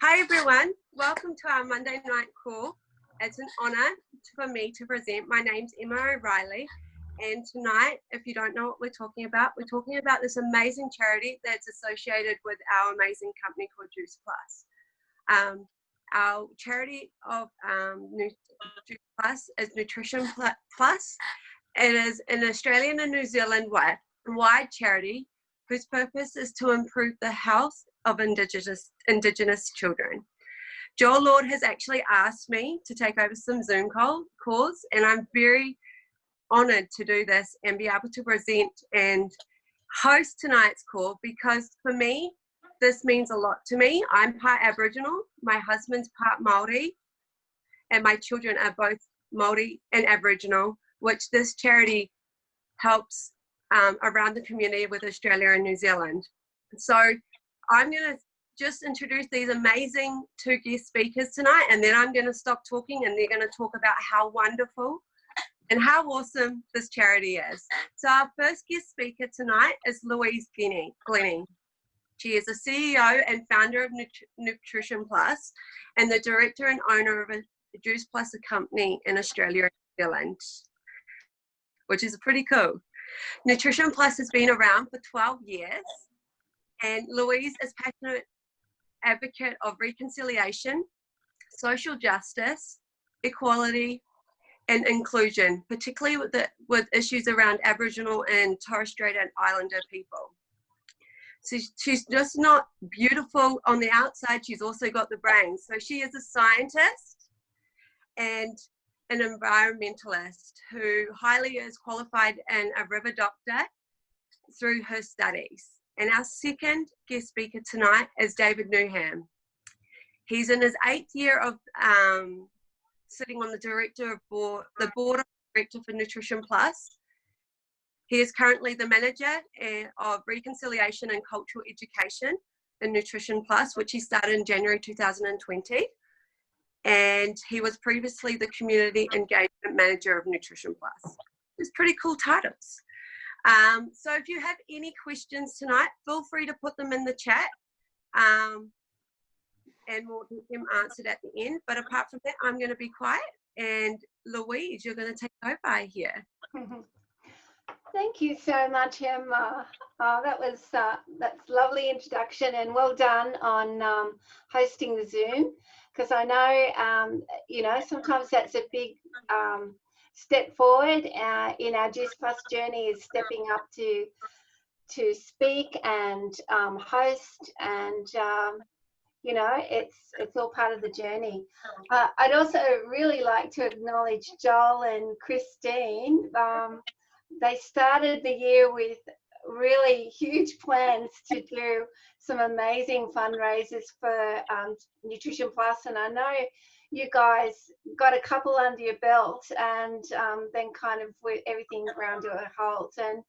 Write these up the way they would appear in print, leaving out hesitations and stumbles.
Hi everyone, welcome to our Monday night call. It's an honour for me to present. My name's Emma ORiley, and tonight, if you don't know what we're talking about this amazing charity that's associated with our amazing company called Juice Plus. Our charity of Juice Plus is Nutrition Plus. It is an Australian and New Zealand wide charity whose purpose is to improve the health of Indigenous children. Joel Lord has actually asked me to take over some Zoom calls, and I'm very honoured to do this and be able to present and host tonight's call, because for me, this means a lot to me. I'm part Aboriginal, my husband's part Māori, and my children are both Māori and Aboriginal, which this charity helps around the community with Australia and New Zealand. So I'm going to just introduce these amazing two guest speakers tonight, and then I'm going to stop talking and they're going to talk about how wonderful and how awesome this charity is. So our first guest speaker tonight is Louise Glennie. She is a CEO and founder of Nutrition Plus and the director and owner of a Juice Plus company in Australia and New Zealand, which is pretty cool. Nutrition Plus has been around for 12 years, and Louise is a passionate advocate of reconciliation, social justice, equality, and inclusion, particularly with issues around Aboriginal and Torres Strait Islander people. So she's just not beautiful on the outside, she's also got the brains. So she is a scientist and an environmentalist who highly is qualified and a river doctor through her studies. And our second guest speaker tonight is David Newham. He's in his 8th year of sitting on the board of director for Nutrition Plus. He is currently the manager of reconciliation and cultural education in Nutrition Plus, which he started in January 2020. And he was previously the community engagement manager of Nutrition Plus. It's pretty cool titles. So if you have any questions tonight, feel free to put them in the chat, and we'll get them answered at the end. But apart from that, I'm going to be quiet, and Louise, you're going to take over here. Thank you so much, Emma. That's lovely introduction, and well done on hosting the Zoom, because I know sometimes that's a big step forward in our Juice Plus journey, is stepping up to speak and host, and it's all part of the journey. I'd also really like to acknowledge Joel and Christine. They started the year with really huge plans to do some amazing fundraisers for Nutrition Plus, and I know you guys got a couple under your belt, and then kind of with everything ground to a halt. And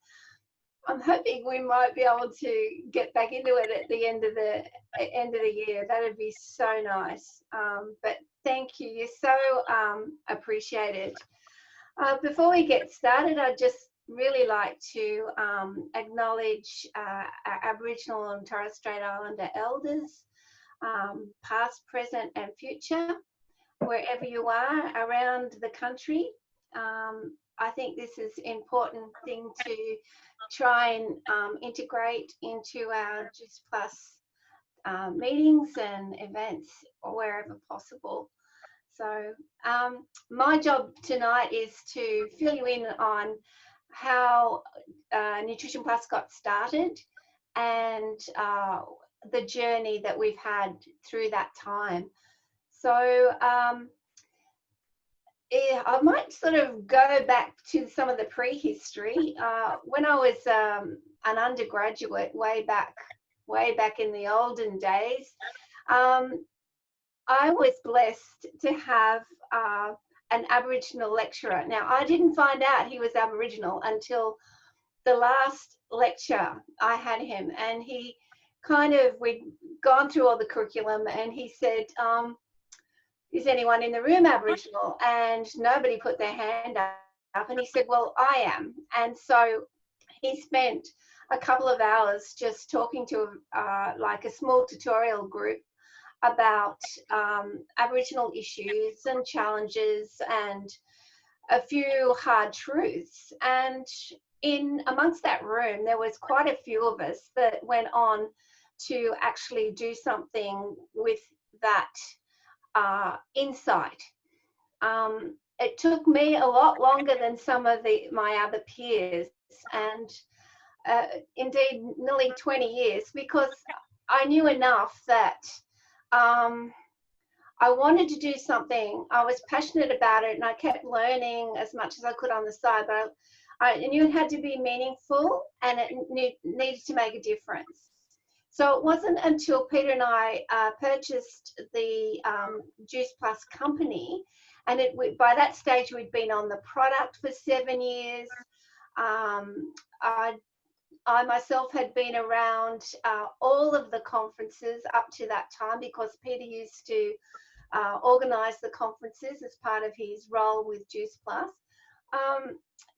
I'm hoping we might be able to get back into it at the end of the year. That'd be so nice. But thank you. You're so appreciated. Before we get started, I'd just really like to acknowledge our Aboriginal and Torres Strait Islander elders, past, present and future, wherever you are around the country. I think this is an important thing to try and integrate into our Juice Plus meetings and events wherever possible. So my job tonight is to fill you in on how Nutrition Plus got started, and the journey that we've had through that time. So I might sort of go back to some of the prehistory. When I was an undergraduate way back in the olden days, I was blessed to have an Aboriginal lecturer. Now, I didn't find out he was Aboriginal until the last lecture I had him, and we'd gone through all the curriculum, and he said, is anyone in the room Aboriginal? And nobody put their hand up, and he said, well, I am. And so he spent a couple of hours just talking to like a small tutorial group about Aboriginal issues and challenges and a few hard truths. And in amongst that room, there was quite a few of us that went on to actually do something with that insight. It took me a lot longer than some of my other peers, and indeed nearly 20 years, because I knew enough that I wanted to do something. I was passionate about it, and I kept learning as much as I could on the side, but I knew it had to be meaningful and it needed to make a difference. So it wasn't until Peter and I purchased the Juice Plus company, and by that stage we'd been on the product for 7 years. I myself had been around all of the conferences up to that time, because Peter used to organise the conferences as part of his role with Juice Plus.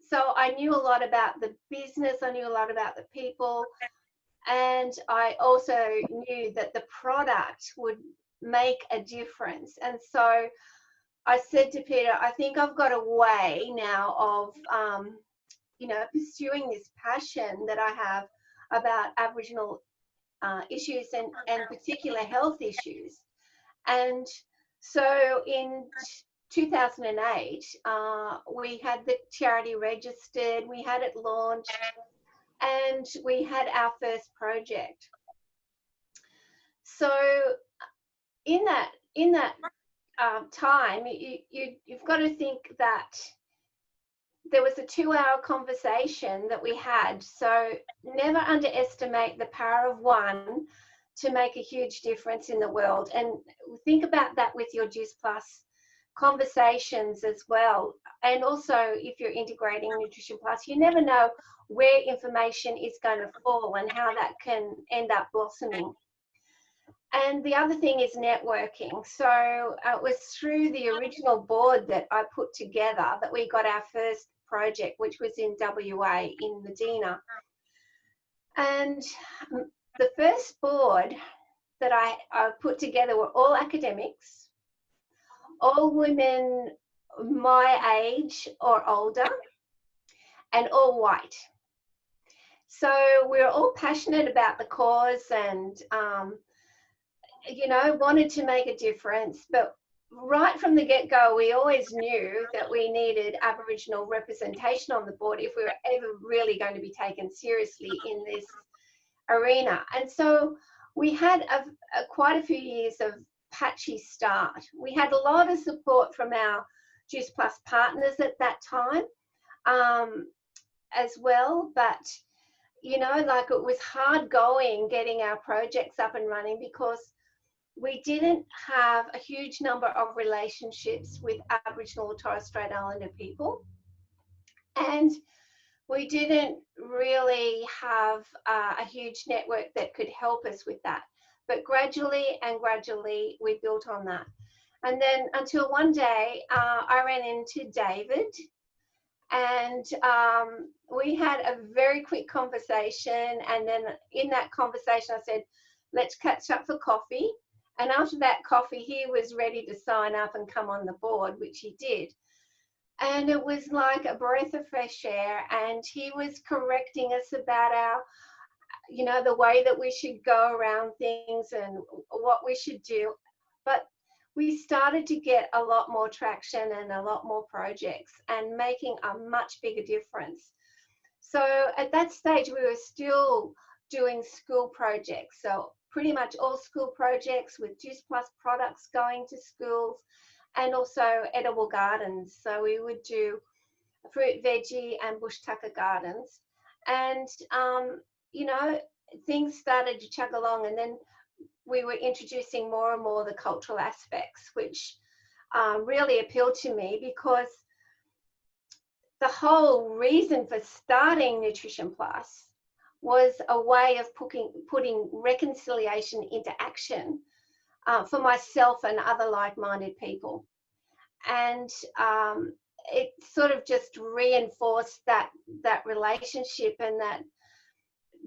So I knew a lot about the business, I knew a lot about the people, and I also knew that the product would make a difference. And so I said to Peter, I think I've got a way now of pursuing this passion that I have about Aboriginal issues and particular health issues. And so in 2008, we had the charity registered, we had it launched, and we had our first project. So in that time, you've got to think that there was a 2-hour conversation that we had. So never underestimate the power of one to make a huge difference in the world. And think about that with your Juice Plus conversations as well. And also, if you're integrating Nutrition Plus, you never know where information is going to fall and how that can end up blossoming. And the other thing is networking. So it was through the original board that I put together that we got our first project, which was in WA, in Medina. And the first board that I put together were all academics, all women my age or older, and all white. So we were all passionate about the cause and wanted to make a difference. But right from the get-go, we always knew that we needed Aboriginal representation on the board if we were ever really going to be taken seriously in this arena. And so we had quite a few years of patchy start. We had a lot of support from our Juice Plus partners at that time as well, but it was hard going getting our projects up and running, because we didn't have a huge number of relationships with Aboriginal or Torres Strait Islander people, and we didn't really have a huge network that could help us with that. But gradually we built on that. And then until one day I ran into David, and we had a very quick conversation. And then in that conversation I said, let's catch up for coffee. And after that coffee, he was ready to sign up and come on the board, which he did. And it was like a breath of fresh air. And he was correcting us about our, the way that we should go around things and what we should do. But we started to get a lot more traction and a lot more projects and making a much bigger difference. So at that stage, we were still doing school projects. So pretty much all school projects with Juice Plus products going to schools, and also edible gardens. So we would do fruit, veggie and bush tucker gardens. And, things started to chug along, and then we were introducing more and more the cultural aspects, which really appealed to me, because the whole reason for starting Nutrition Plus was a way of putting reconciliation into action for myself and other like-minded people. And it sort of just reinforced that relationship and that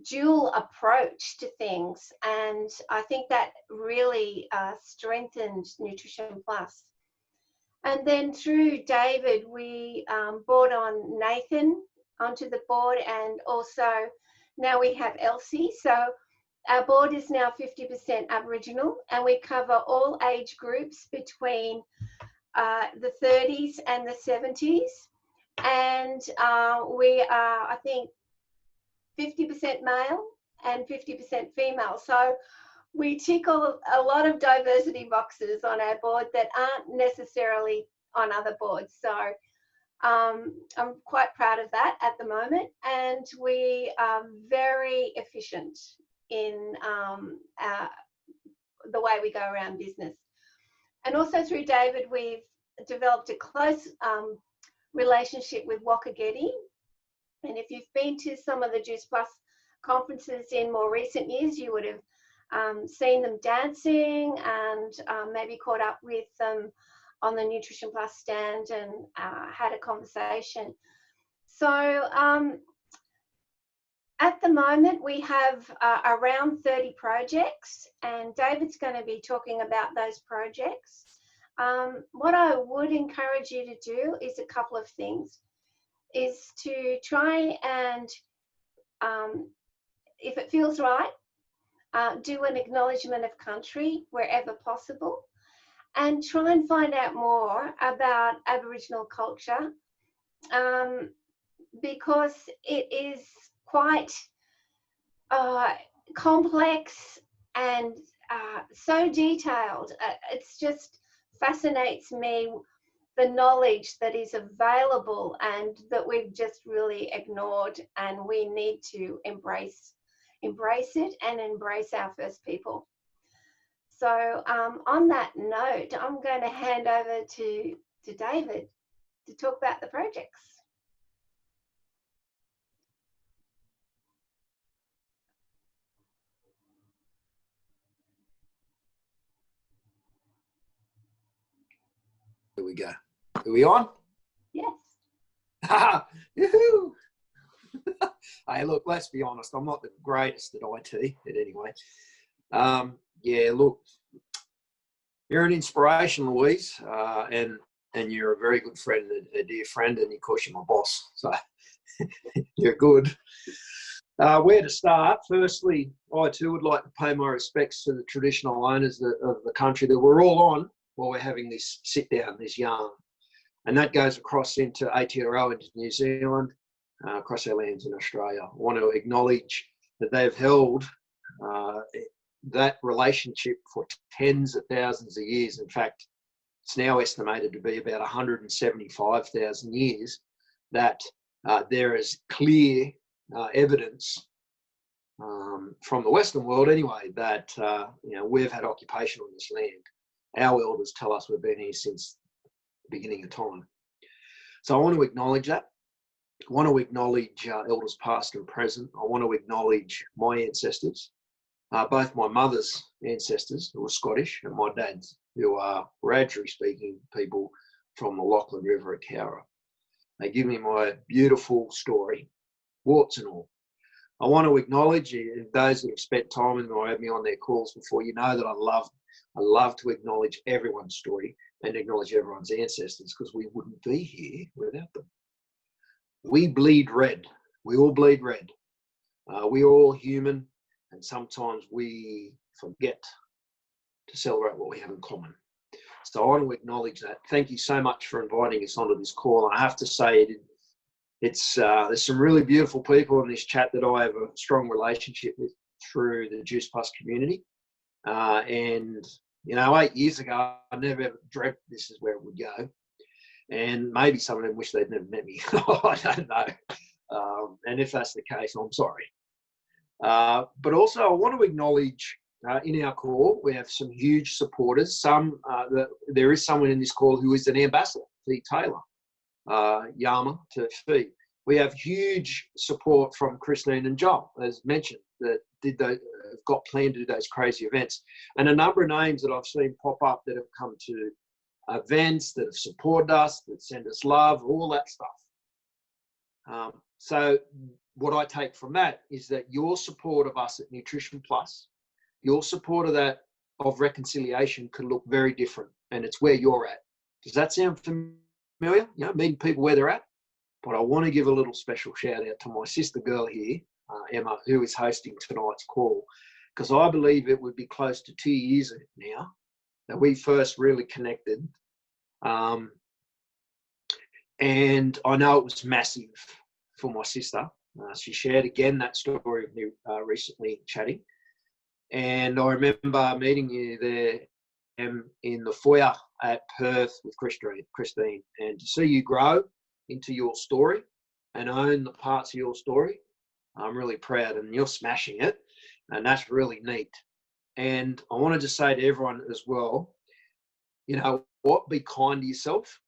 dual approach to things, and I think that really strengthened Nutrition Plus. And then through David, we brought on Nathan onto the board, and also now we have Elsie. So our board is now 50% Aboriginal, and we cover all age groups between the 30s and the 70s. And we are, I think, 50% male and 50% female. So we tick a lot of diversity boxes on our board that aren't necessarily on other boards. So I'm quite proud of that at the moment. And we are very efficient in the way we go around business. And also through David, we've developed a close relationship with Wakageti. And if you've been to some of the Juice Plus conferences in more recent years, you would have seen them dancing, and maybe caught up with them on the Nutrition Plus stand and had a conversation. So at the moment, we have around 30 projects, and David's going to be talking about those projects. What I would encourage you to do is a couple of things. Is to try and, if it feels right, do an acknowledgement of country wherever possible, and try and find out more about Aboriginal culture, because it is quite complex and so detailed. It's just fascinates me, the knowledge that is available and that we've just really ignored, and we need to embrace it and embrace our First People. So on that note, I'm going to hand over to David to talk about the projects. Here we go. Are we on? Yes. Yoo-hoo! Hey, look, let's be honest. I'm not the greatest at IT, but anyway. Yeah, look, you're an inspiration, Louise, and you're a very good friend, a dear friend, and of course you're my boss, so you're good. Where to start? Firstly, I too would like to pay my respects to the traditional owners of the country that we're all on while we're having this sit down, this yarn. And that goes across into Aotearoa, into New Zealand, across our lands in Australia. I want to acknowledge that they've held that relationship for tens of thousands of years. In fact, it's now estimated to be about 175,000 years that there is clear evidence from the Western world anyway that we've had occupation on this land. Our elders tell us we've been here since the beginning of time. So I want to acknowledge that. I want to acknowledge elders past and present. I want to acknowledge my ancestors, both my mother's ancestors, who were Scottish, and my dad's, who are Wiradjuri speaking people from the Lachlan River at Cowra. They give me my beautiful story, warts and all. I want to acknowledge those that have spent time with me or had me on their calls before. You know that I love to acknowledge everyone's story and acknowledge everyone's ancestors, because we wouldn't be here without them. We bleed red. We all bleed red. We're all human, and sometimes we forget to celebrate what we have in common. So I want to acknowledge that. Thank you so much for inviting us onto this call. And I have to say, there's some really beautiful people in this chat that I have a strong relationship with through the Juice Plus community. And 8 years ago, I never ever dreamt this is where it would go. And maybe some of them wish they'd never met me. I don't know. And if that's the case, I'm sorry. But also, I want to acknowledge in our call, we have some huge supporters. There is someone in this call who is an ambassador, Fee Taylor, Yama to Fee. We have huge support from Christine and Joel, as mentioned, that have got planned to do those crazy events. And a number of names that I've seen pop up that have come to events, that have supported us, that send us love, all that stuff. So what I take from that is that your support of us at Nutrition Plus, your support of that, of reconciliation, could look very different, and it's where you're at. Does that sound familiar? You know, meeting people where they're at. But I want to give a little special shout out to my sister girl here, Emma, who is hosting tonight's call, because I believe it would be close to 2 years now that we first really connected. And I know it was massive for my sister. She shared again that story with me recently chatting. And I remember meeting you there in the foyer at Perth with Christine, and to see you grow into your story and own the parts of your story, I'm really proud, and you're smashing it, and that's really neat. And I wanted to say to everyone as well, you know what, be kind to yourself.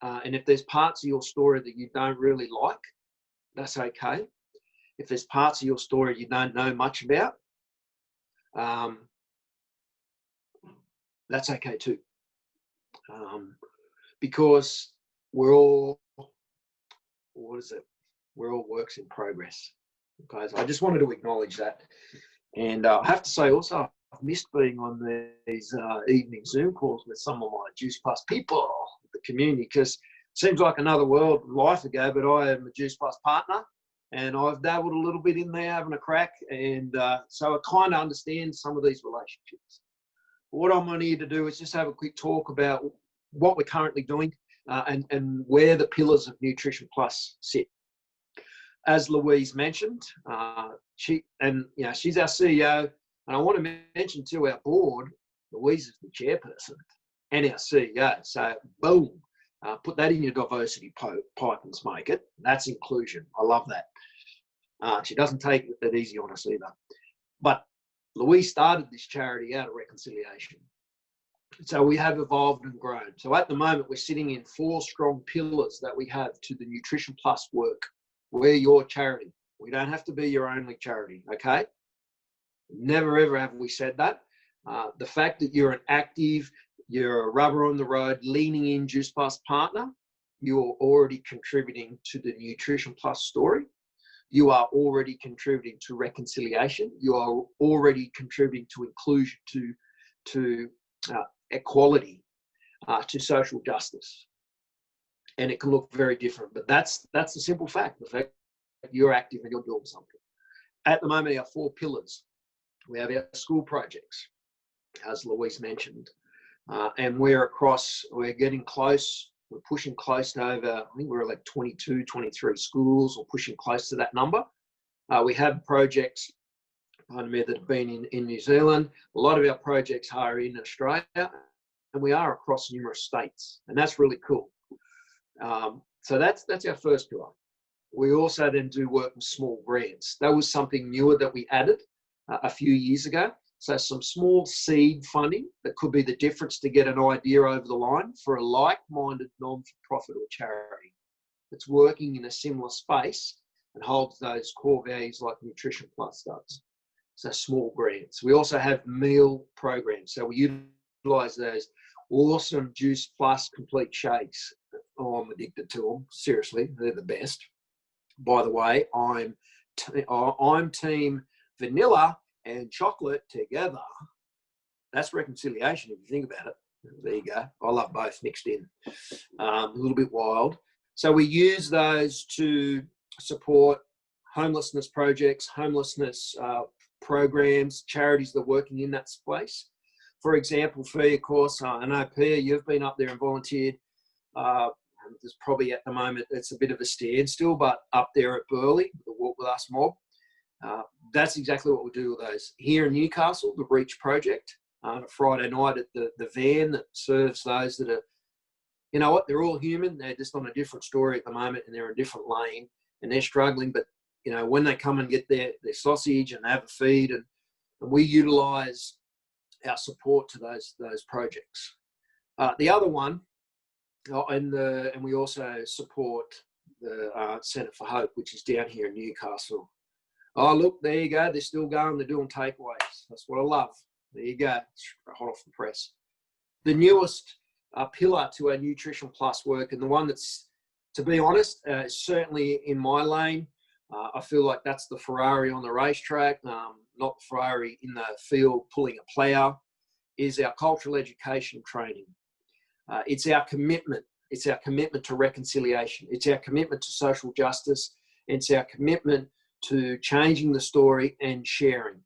And if there's parts of your story that you don't really like, that's okay. If there's parts of your story you don't know much about, that's okay too. Because we're all, we're all works in progress. Okay, so I just wanted to acknowledge that. And I have to say also, I've missed being on these evening Zoom calls with some of my Juice Plus people, the community, because it seems like another world life ago, but I am a Juice Plus partner, and I've dabbled a little bit in there, having a crack, and so I kind of understand some of these relationships. What I'm on here to do is just have a quick talk about what we're currently doing and where the pillars of Nutrition Plus sit. As Louise mentioned, she's our CEO, and I want to mention to our board, Louise is the chairperson and our CEO. So boom, put that in your diversity pipe and smoke it. That's inclusion. I love that. She doesn't take it easy on us either. But Louise started this charity out of reconciliation. So we have evolved and grown. So at the moment, we're sitting in 4 strong pillars that we have to the Nutrition Plus work. We're your charity. We don't have to be your only charity, okay? Never, ever have we said that. The fact that you're an active, you're a rubber on the road, leaning in Juice Plus partner, you're already contributing to the Nutrition Plus story. You are already contributing to reconciliation. You are already contributing to inclusion, to equality, to social justice. And it can look very different, but that's the simple fact. The fact that you're active and you're doing something. At the moment, our 4 pillars. We have our school projects, as Louise mentioned, and we're getting close. We're pushing close to over, I think we're like 22, 23 schools, or pushing close to that number. We have projects, pardon me, that have been in New Zealand. A lot of our projects are in Australia, and we are across numerous states, and that's really cool. So that's our first pillar. We also then do work with small grants. That was something newer that we added a few years ago. So some small seed funding that could be the difference to get an idea over the line for a like-minded non-for-profit or charity that's working in a similar space and holds those core values like Nutrition Plus does. So small grants. We also have meal programs. So we utilise those awesome Juice Plus complete shakes. Oh, I'm addicted to them. Seriously, they're the best. By the way, I'm team vanilla and chocolate together. That's reconciliation if you think about it. There you go. I love both mixed in. A little bit wild. So we use those to support homelessness projects, homelessness programs, charities that are working in that space. For example, Fee, of course, I know Pia, you've been up there and volunteered. There's probably at the moment, it's a bit of a standstill, but up there at Burleigh, the Walk With Us mob, that's exactly what we do with those. Here in Newcastle, the Reach Project, Friday night at the van that serves those that are, you know what, they're all human. They're just on a different story at the moment, and they're in a different lane, and they're struggling. But, you know, when they come and get their sausage and have a feed, and we utilise our support to those projects. The other one, and we also support the Centre for Hope, which is down here in Newcastle. Oh, look, there you go. They're still going. They're doing takeaways. That's what I love. There you go. Hot off the press. The newest pillar to our Nutrition Plus work, and the one that's, to be honest, certainly in my lane, I feel like that's the Ferrari on the racetrack, not the Ferrari in the field pulling a plough, is our cultural education training. It's our commitment. It's our commitment to reconciliation. It's our commitment to social justice. It's our commitment to changing the story and sharing.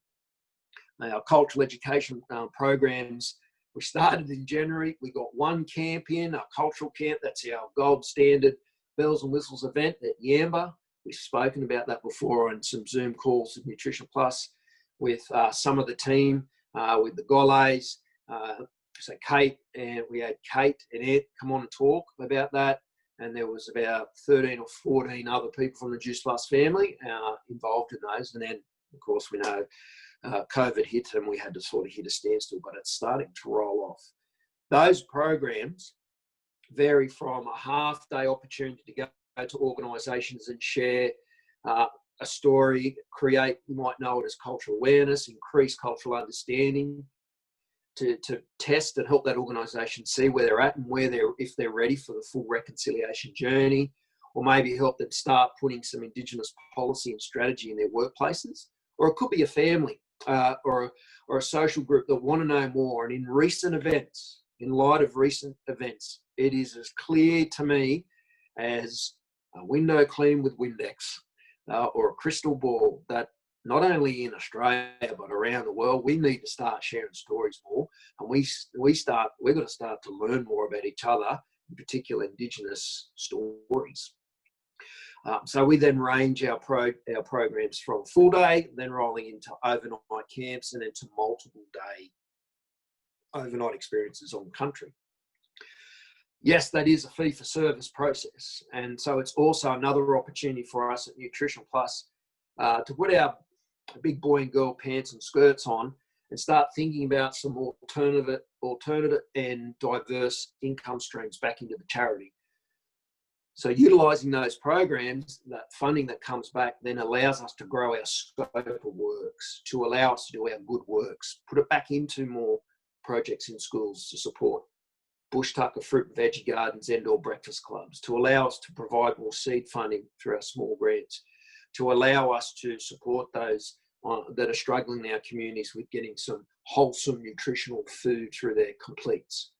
Our cultural education programs, we started in January. We got one camp in, a cultural camp. That's our gold standard bells and whistles event at Yamba. We've spoken about that before on some Zoom calls with Nutrition Plus with some of the team, with the Gollets. So Kate, and we had Kate and Ed come on and talk about that. And there was about 13 or 14 other people from the Juice Plus family involved in those. And then, of course, we know COVID hit and we had to sort of hit a standstill, but it's starting to roll off. Those programs vary from a half-day opportunity to go to organisations and share a story, create, you might know it as cultural awareness, increase cultural understanding, to test and help that organisation see where they're at and if they're ready for the full reconciliation journey, or maybe help them start putting some Indigenous policy and strategy in their workplaces. Or it could be a family or a social group that want to know more. And in recent events, in light of recent events, it is as clear to me as a window clean with Windex or a crystal ball that not only in Australia but around the world, we need to start sharing stories more, and we've got to start to learn more about each other, in particular Indigenous stories. So we then range our programs from full day, then rolling into overnight camps, and then to multiple day overnight experiences on country. Yes, that is a fee-for-service process, and so it's also another opportunity for us at Nutrition Plus to put our big boy and girl pants and skirts on and start thinking about some alternative and diverse income streams back into the charity. So utilising those programs, that funding that comes back then allows us to grow our scope of works, to allow us to do our good works, put it back into more projects in schools to support bush tucker, fruit and veggie gardens, and/or breakfast clubs, to allow us to provide more seed funding through our small grants, to allow us to support those that are struggling in our communities with getting some wholesome nutritional food through their completes.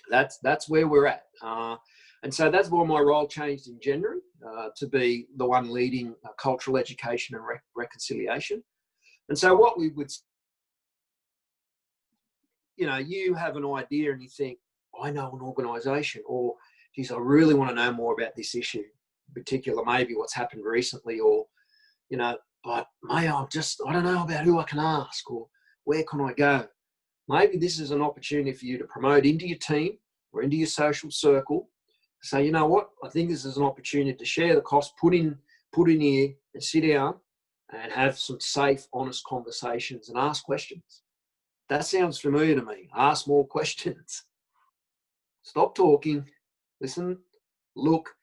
That's where we're at. And so that's why my role changed in January to be the one leading cultural education and reconciliation. And so what we would, you have an idea and you think, I know an organisation, or geez, I really want to know more about this issue, in particular, maybe what's happened recently, or, but I don't know about who I can ask or where can I go. Maybe this is an opportunity for you to promote into your team or into your social circle. Say, you know what, I think this is an opportunity to share the cost, put in here and sit down and have some safe, honest conversations and ask questions. That sounds familiar to me. Ask more questions. Stop talking, listen, look,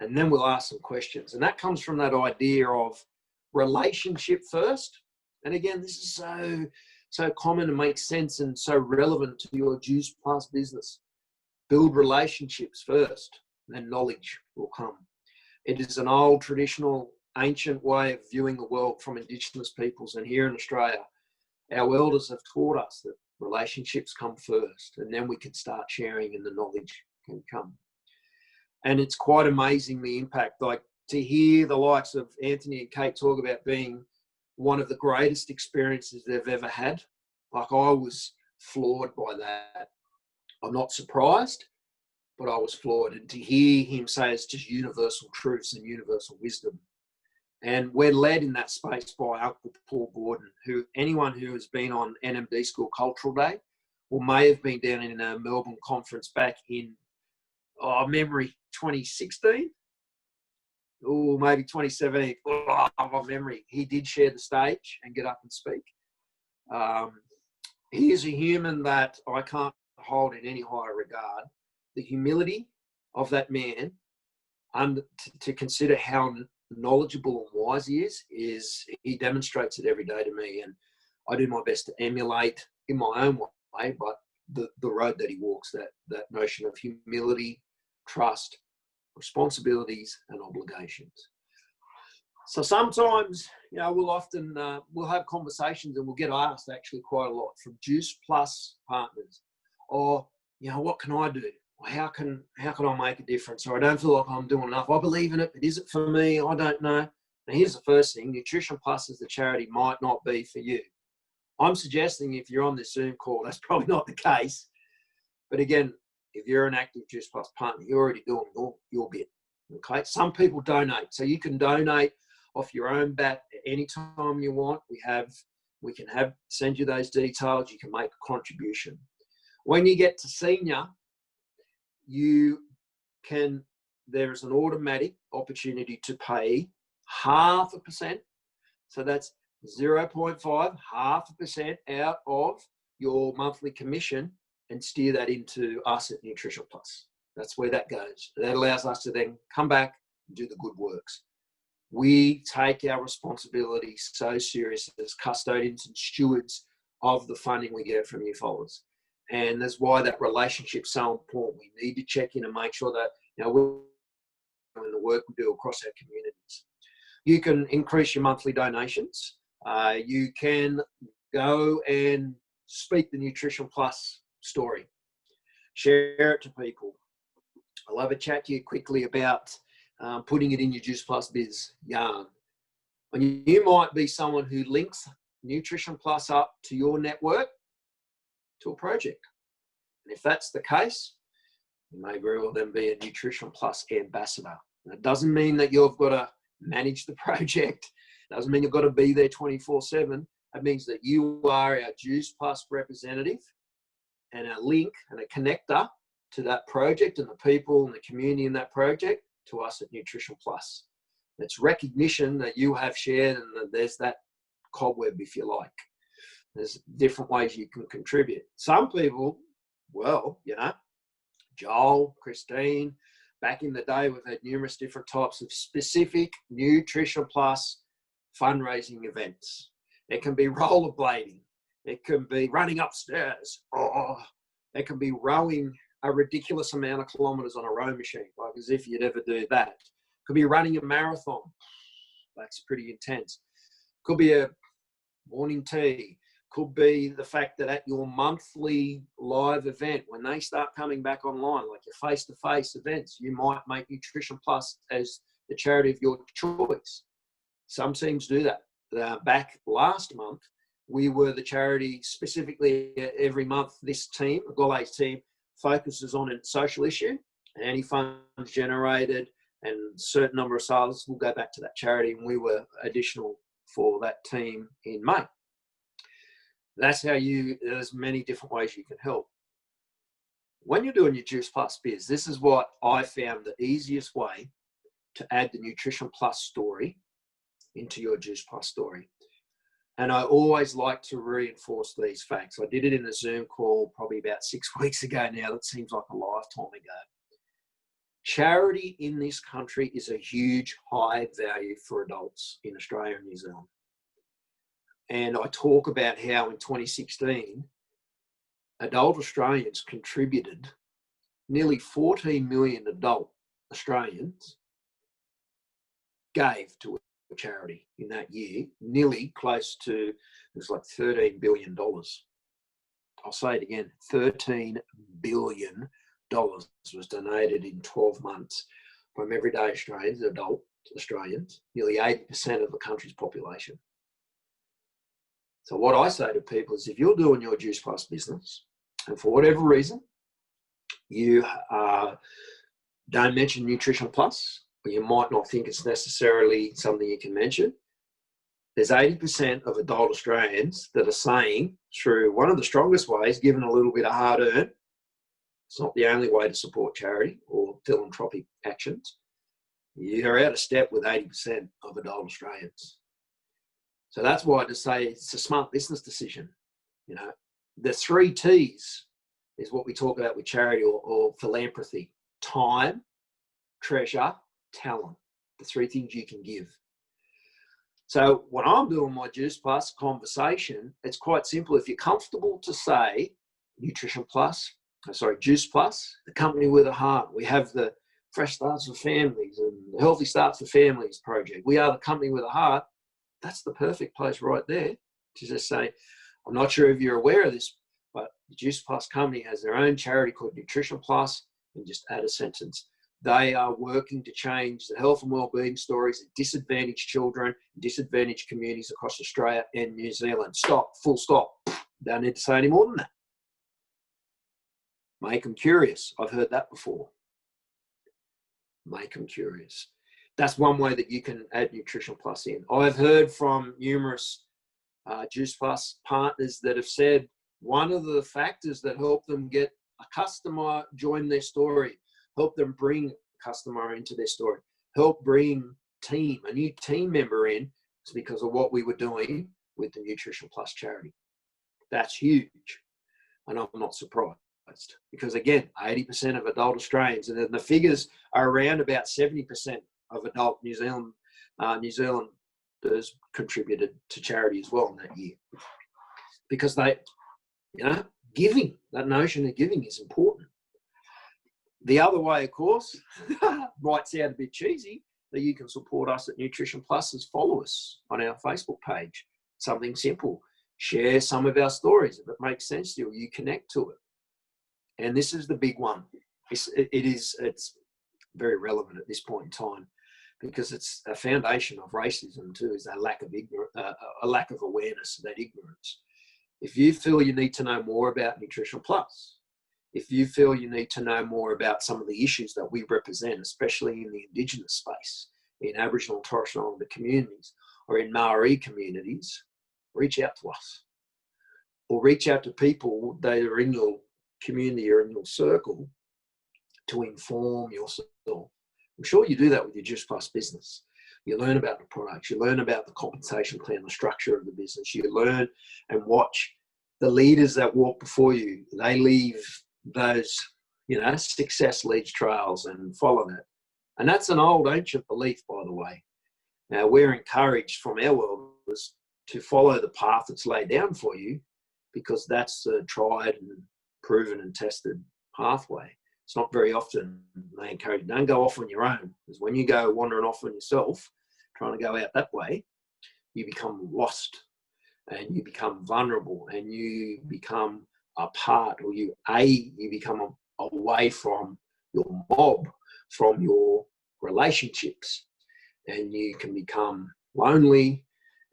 and then we'll ask some questions. And that comes from that idea of relationship first. And again, this is so common and makes sense and so relevant to your Juice Plus business. Build relationships first, then knowledge will come. It is an old, traditional, ancient way of viewing the world from Indigenous peoples. And here in Australia, our elders have taught us that relationships come first, and then we can start sharing and the knowledge can come. And it's quite amazing the impact. Like, to hear the likes of Anthony and Kate talk about being one of the greatest experiences they've ever had. Like, I was floored by that. I'm not surprised, but I was floored. And to hear him say it's just universal truths and universal wisdom. And we're led in that space by Uncle Paul Gordon, anyone who has been on NMD School Cultural Day or may have been down in a Melbourne conference back in, memory, 2016 or maybe 2017. My memory. He did share the stage and get up and speak. He is a human that I can't hold in any higher regard. The humility of that man, and to consider how knowledgeable and wise he is he demonstrates it every day to me, and I do my best to emulate in my own way, but the road that he walks, that notion of humility, trust, responsibilities and obligations. So sometimes, we'll often, we'll have conversations and we'll get asked actually quite a lot from Juice Plus partners, or, what can I do? How can I make a difference? Or I don't feel like I'm doing enough. I believe in it, but is it for me? I don't know. Now, here's the first thing. Nutrition Plus as the charity might not be for you. I'm suggesting if you're on this Zoom call, that's probably not the case. But again, if you're an active Juice Plus partner, you're already doing your bit. Okay. Some people donate. So you can donate off your own bat any time you want. We can send you those details. You can make a contribution. When you get to senior, there's an automatic opportunity to pay 0.5%. So that's 0.5, 0.5% out of your monthly commission, and steer that into us at Nutrition Plus. That's where that goes. That allows us to then come back and do the good works. We take our responsibility so serious as custodians and stewards of the funding we get from you followers. And that's why that relationship's so important. We need to check in and make sure that, we're doing the work we do across our communities. You can increase your monthly donations. You can go and speak the Nutrition Plus story. Share it to people. I'll have a chat to you quickly about putting it in your Juice Plus biz yarn. And you might be someone who links Nutrition Plus up to your network, to a project. And if that's the case, you may very well then be a Nutrition Plus ambassador. That doesn't mean that you've got to manage the project. Doesn't mean you've got to be there 24/7. It means that you are our Juice Plus representative and a link and a connector to that project and the people and the community in that project to us at Nutrition Plus. It's recognition that you have shared, and that there's that cobweb, if you like. There's different ways you can contribute. Some people, Joel, Christine, back in the day, we've had numerous different types of specific Nutrition Plus fundraising events. It can be rollerblading. It can be running upstairs. It can be rowing a ridiculous amount of kilometres on a row machine, like as if you'd ever do that. It could be running a marathon. That's pretty intense. Could be a morning tea. Could be the fact that at your monthly live event, when they start coming back online, like your face-to-face events, you might make Nutrition Plus as the charity of your choice. Some teams do that. Back last month, we were the charity specifically every month. This team, the Gaulet's team, focuses on a social issue, and any funds generated and a certain number of sales will go back to that charity, and we were additional for that team in May. That's how there's many different ways you can help. When you're doing your Juice Plus biz, this is what I found the easiest way to add the Nutrition Plus story into your Juice Plus story. And I always like to reinforce these facts. I did it in a Zoom call probably about 6 weeks ago now. That seems like a lifetime ago. Charity in this country is a huge high value for adults in Australia and New Zealand. And I talk about how in 2016, adult Australians contributed, nearly 14 million adult Australians gave to a charity in that year, nearly close to, it was like $13 billion. I'll say it again, $13 billion was donated in 12 months from everyday Australians, adult Australians, nearly 80% of the country's population. So what I say to people is, if you're doing your Juice Plus business and for whatever reason you don't mention Nutrition Plus, or you might not think it's necessarily something you can mention, there's 80% of adult Australians that are saying, through one of the strongest ways, given a little bit of hard earned, it's not the only way to support charity or philanthropic actions, you're out of step with 80% of adult Australians. So that's why I just say it's a smart business decision. The 3 T's is what we talk about with charity or philanthropy: time, treasure, talent. The 3 things you can give. So when I'm doing my Juice Plus conversation, it's quite simple. If you're comfortable to say Juice Plus, the company with a heart, we have the Fresh Starts for Families and the Healthy Starts for Families project, We Are the Company with a Heart, that's the perfect place right there to just say, I'm not sure if you're aware of this, but the Juice Plus company has their own charity called Nutrition Plus, and just add a sentence. They are working to change the health and wellbeing stories of disadvantaged children, disadvantaged communities across Australia and New Zealand. Stop, full stop. Don't need to say any more than that. Make them curious. I've heard that before. Make them curious. That's one way that you can add Nutrition Plus in. I've heard from numerous Juice Plus partners that have said one of the factors that help them get a customer join their story, help them bring a customer into their story, help bring a new team member in, is because of what we were doing with the Nutrition Plus charity. That's huge. And I'm not surprised because, again, 80% of adult Australians, and then the figures are around about 70% of adult New Zealanders contributed to charity as well in that year. Because giving, that notion of giving is important. The other way, of course, might sound a bit cheesy, that you can support us at Nutrition Plus is follow us on our Facebook page. Something simple. Share some of our stories. If it makes sense to you, you connect to it. And this is the big one. It's very relevant at this point in time because it's a foundation of racism too, is a lack of awareness, that ignorance. If you feel you need to know more about Nutrition Plus, if you feel you need to know more about some of the issues that we represent, especially in the Indigenous space, in Aboriginal and Torres Strait Islander communities, or in Maori communities, reach out to us. Or reach out to people that are in your community or in your circle to inform yourself. I'm sure you do that with your Juice Plus business. You learn about the products, you learn about the compensation plan, the structure of the business, you learn and watch the leaders that walk before you. They leave those, success leads trails and follow that. And that's an old ancient belief, by the way. Now, we're encouraged from our elders to follow the path that's laid down for you because that's a tried and proven and tested pathway. It's not very often they encourage you, don't go off on your own, because when you go wandering off on yourself, trying to go out that way, you become lost and you become vulnerable and you become apart, or you become away from your mob, from your relationships, and you can become lonely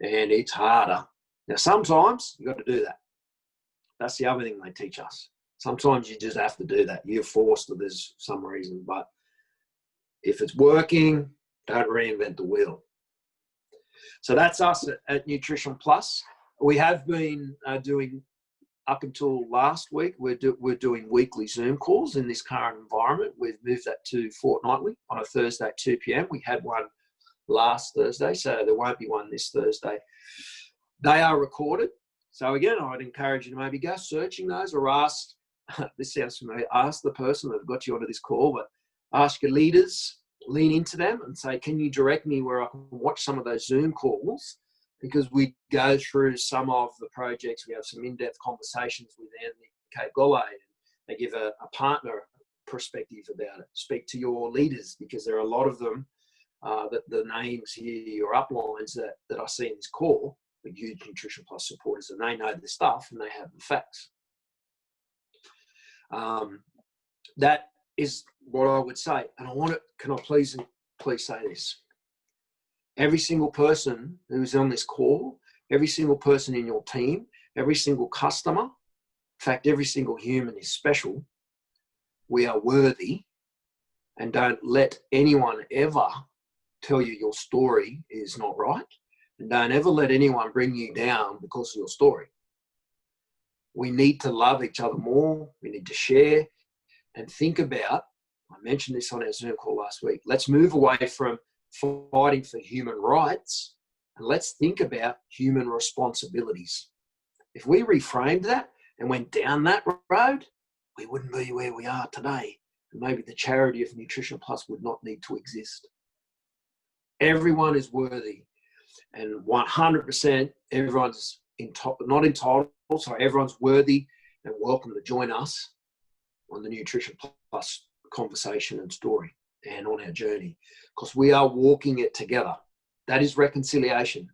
and it's harder. Now, sometimes you got to do that. That's the other thing they teach us. Sometimes you just have to do that. You're forced, or there's some reason. But if it's working, don't reinvent the wheel. So that's us at Nutrition Plus. We have been doing, up until last week, we're doing weekly Zoom calls in this current environment. We've moved that to fortnightly on a Thursday at 2 p.m. We had one last Thursday, so there won't be one this Thursday. They are recorded. So again, I'd encourage you to maybe go searching those, or ask, this sounds familiar, ask the person that got you onto this call, but ask your leaders, lean into them and say, can you direct me where I can watch some of those Zoom calls? Because we go through some of the projects. We have some in-depth conversations with Anthony Cape Gole, and they give a partner perspective about it. Speak to your leaders, because there are a lot of them, that the names here, your uplines that I see in this call, are huge Nutrition Plus supporters, and they know the stuff and they have the facts. That is what I would say. And can I please say this? Every single person who's on this call, every single person in your team, every single customer, in fact, every single human is special. We are worthy, and don't let anyone ever tell you your story is not right. And don't ever let anyone bring you down because of your story. We need to love each other more. We need to share and think about, I mentioned this on our Zoom call last week, let's move away from fighting for human rights and let's think about human responsibilities. If we reframed that and went down that road, we wouldn't be where we are today. And maybe the charity of Nutrition Plus would not need to exist. Everyone is worthy, and 100% everyone's not entitled, so everyone's worthy and welcome to join us on the Nutrition Plus conversation and story. and on our journey, because we are walking it together. That is reconciliation.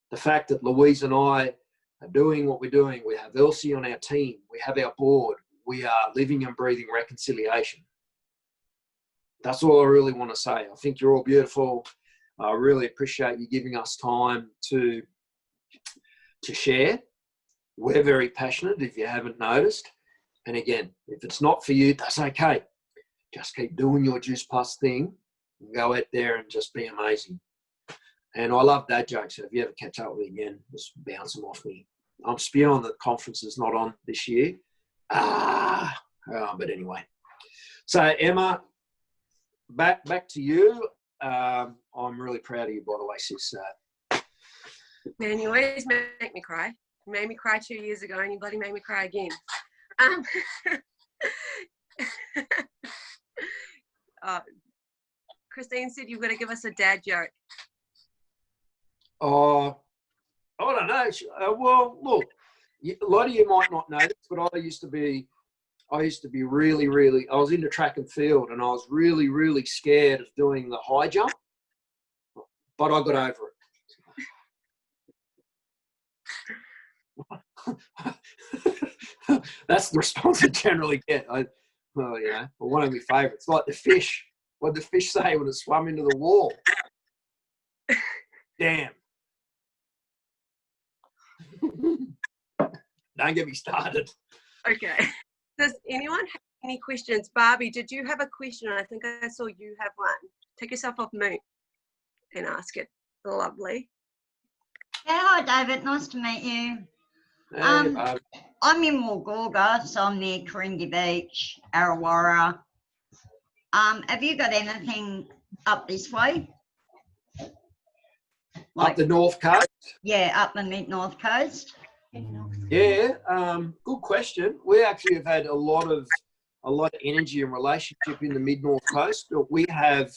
The fact that Louise and I are doing what we're doing, we have Elsie on our team, we have our board, we are living and breathing reconciliation. That's all I really want to say. I think you're all beautiful. I really appreciate you giving us time to share. We're very passionate, if you haven't noticed. And again, if it's not for you, that's okay. Just keep doing your Juice Plus thing and go out there and just be amazing. And I love dad jokes, so if you ever catch up with me again, just bounce them off me. I'm spewing that the conference is not on this year. But anyway. So, Emma, back to you. I'm really proud of you, by the way, sis. Man, you always make me cry. You made me cry 2 years ago, and you bloody made me cry again. Christine said you're going to give us a dad joke. I don't know. Well, look, a lot of you might not know this, but I used to be really, I was into track and field, and I was really, really scared of doing the high jump, but I got over it. That's the response I generally get. One of my favourites, like the fish. What did the fish say when it swam into the wall? Damn. Don't get me started. Okay. Does anyone have any questions? Barbie, did you have a question? I think I saw you have one. Take yourself off mute and ask it. Lovely. Yeah, hi David, nice to meet you. Hey, I'm in Woolgoolga, so I'm near Coringa Beach, Arrawarra. Have you got anything up this way? Up the North Coast? Yeah, up the mid-North Coast. Yeah, good question. We actually have had a lot of energy and relationship in the mid-North Coast. We have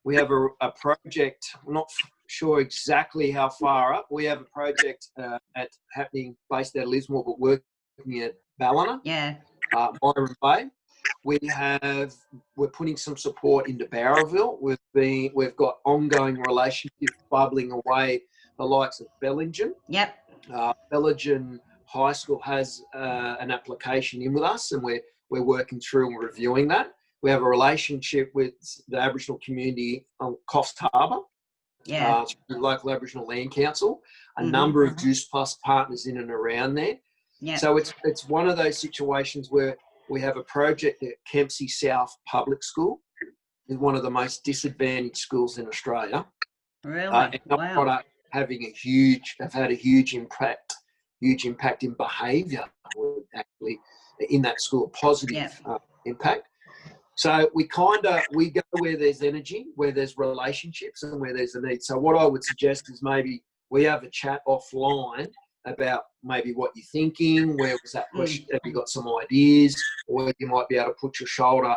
a project. I'm not sure exactly how far up. We have a project happening based out of Lismore, but working at Ballina. Yeah. Byron Bay. We're putting some support into Barraville. We've got ongoing relationships bubbling away, the likes of Bellingen. Yep. Bellingen High School has an application in with us, and we're working through and reviewing that. We have a relationship with the Aboriginal community on Coffs Harbour, Yeah. through the local Aboriginal Land Council. A number of Juice Plus partners in and around there. Yep. So it's one of those situations where we have a project at Kempsey South Public School, is one of the most disadvantaged schools in Australia. Really? And our Wow. product have had a huge impact in behaviour, actually, in that school, positive impact. So we go where there's energy, where there's relationships, and where there's a need. So what I would suggest is maybe we have a chat offline about maybe what you're thinking, where was that question, have you got some ideas, or you might be able to put your shoulder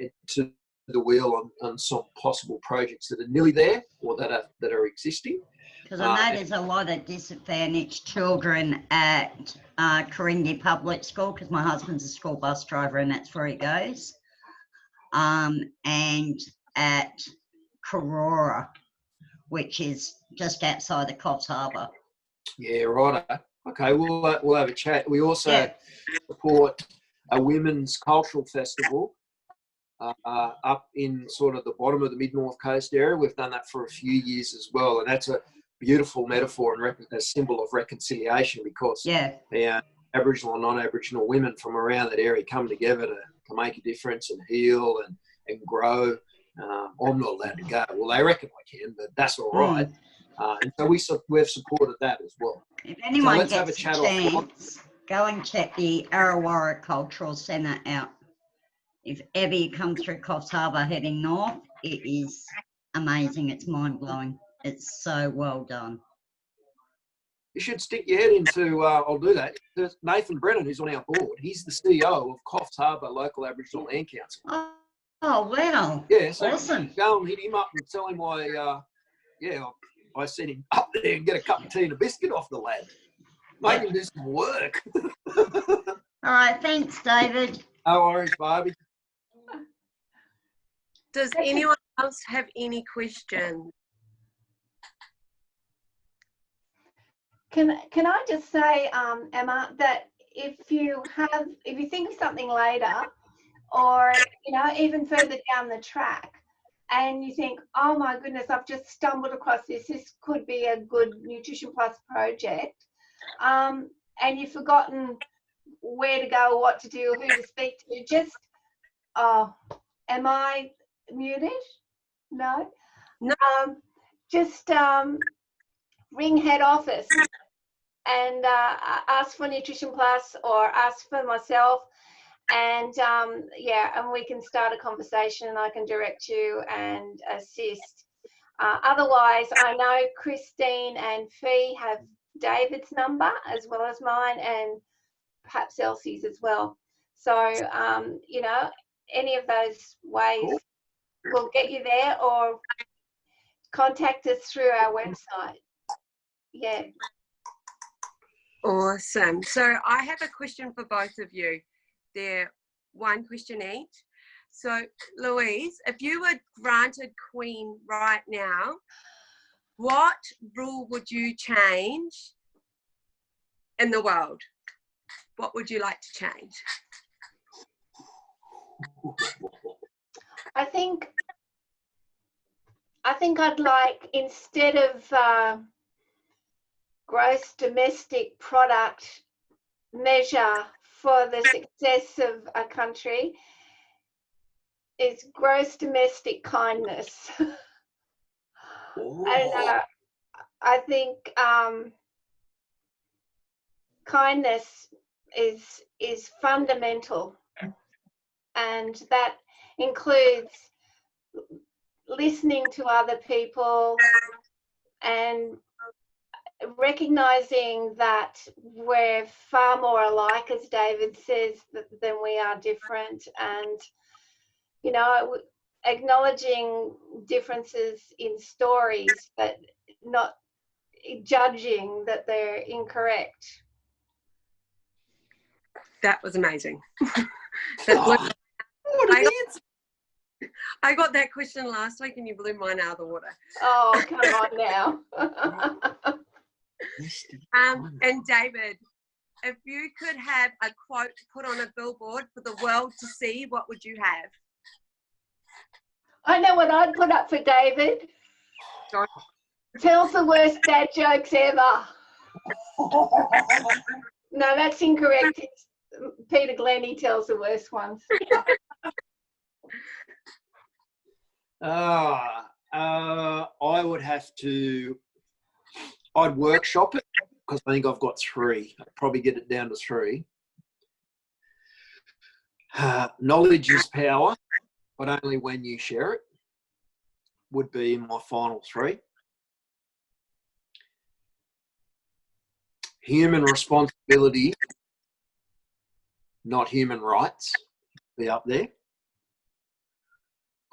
into the wheel on some possible projects that are nearly there or that are existing. Because I know there's a lot of disadvantaged children at Coringa Public School, because my husband's a school bus driver and that's where he goes. And at Karora, which is just outside of Coffs Harbour. Yeah, right. Okay, we'll have a chat. We also support a women's cultural festival up in sort of the bottom of the mid-North Coast area. We've done that for a few years as well, and that's a beautiful metaphor and a symbol of reconciliation, because Aboriginal and non-Aboriginal women from around that area come together to make a difference and heal and grow. I'm not allowed to go. Well, they reckon I can, but that's all right. And so we've supported that as well. If anyone let's gets have a chat chance, go and check the Arrawarra Cultural Centre out. If ever you come through Coffs Harbour heading north, it is amazing. It's mind-blowing. It's so well done. You should stick your head into, I'll do that. There's Nathan Brennan, who's on our board. He's the CEO of Coffs Harbour Local Aboriginal Land Council. Oh, wow. Yeah, so awesome. Go and hit him up and tell him I sent him up there and get a cup of tea and a biscuit off the lad. Make him do some work. All right, thanks, David. No worries, Barbie. Does anyone else have any questions? Can I just say, Emma, that if you think of something later, or even further down the track, and you think, oh my goodness, I've just stumbled across this. This could be a good Nutrition Plus project, and you've forgotten where to go, what to do, who to speak to. Just, am I muted? No. No. Just ring head office and ask for Nutrition Plus or ask for myself, and and we can start a conversation and I can direct you and assist. Otherwise, I know Christine and Fee have David's number as well as mine, and perhaps Elsie's as well. So, any of those ways will get you there, or contact us through our website. Yeah. Awesome. So I have a question for both of you. They're one question each. So Louise, if you were granted Queen right now, what rule would you change in the world? What would you like to change? I think I'd like, instead of gross domestic product measure for the success of a country, is gross domestic kindness. And I think kindness is fundamental, and that includes listening to other people and recognizing that we're far more alike, as David says, than we are different, and acknowledging differences in stories, but not judging that they're incorrect. That was amazing. What an answer. I got that question last week and you blew mine out of the water. Oh, come on now. And David, if you could have a quote put on a billboard for the world to see, what would you have? I know what I'd put up for David. Go. Tells the worst dad jokes ever. No, that's incorrect. It's Peter Glennie tells the worst ones. I would have to, I'd workshop it, because I think I've got 3. I'd probably get it down to 3. Knowledge is power, but only when you share it, would be my final 3. Human responsibility, not human rights, be up there.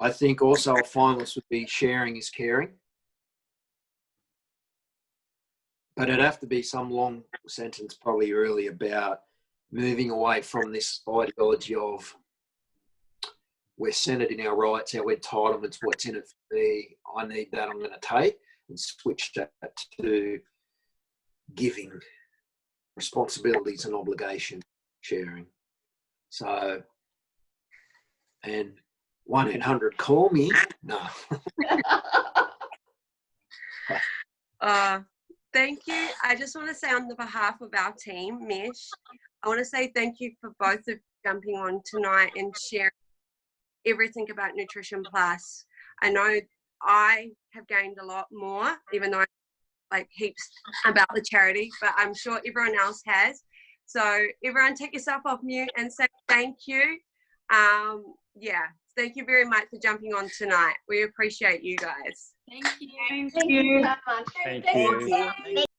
I think also a finalist would be sharing is caring. But it'd have to be some long sentence probably really about moving away from this ideology of we're centred in our rights, our entitlements, what's in it for me, I need that, I'm going to take, and switch that to giving, responsibilities and obligation, sharing. So, and 1-800 call me. No. Thank you. I just want to say on the behalf of our team, Mesh, I want to say thank you for both of jumping on tonight and sharing everything about Nutrition Plus. I know I have gained a lot more, even though I like heaps about the charity, but I'm sure everyone else has. So everyone take yourself off mute and say thank you. Thank you very much for jumping on tonight. We appreciate you guys. Thank you so much. Thank you.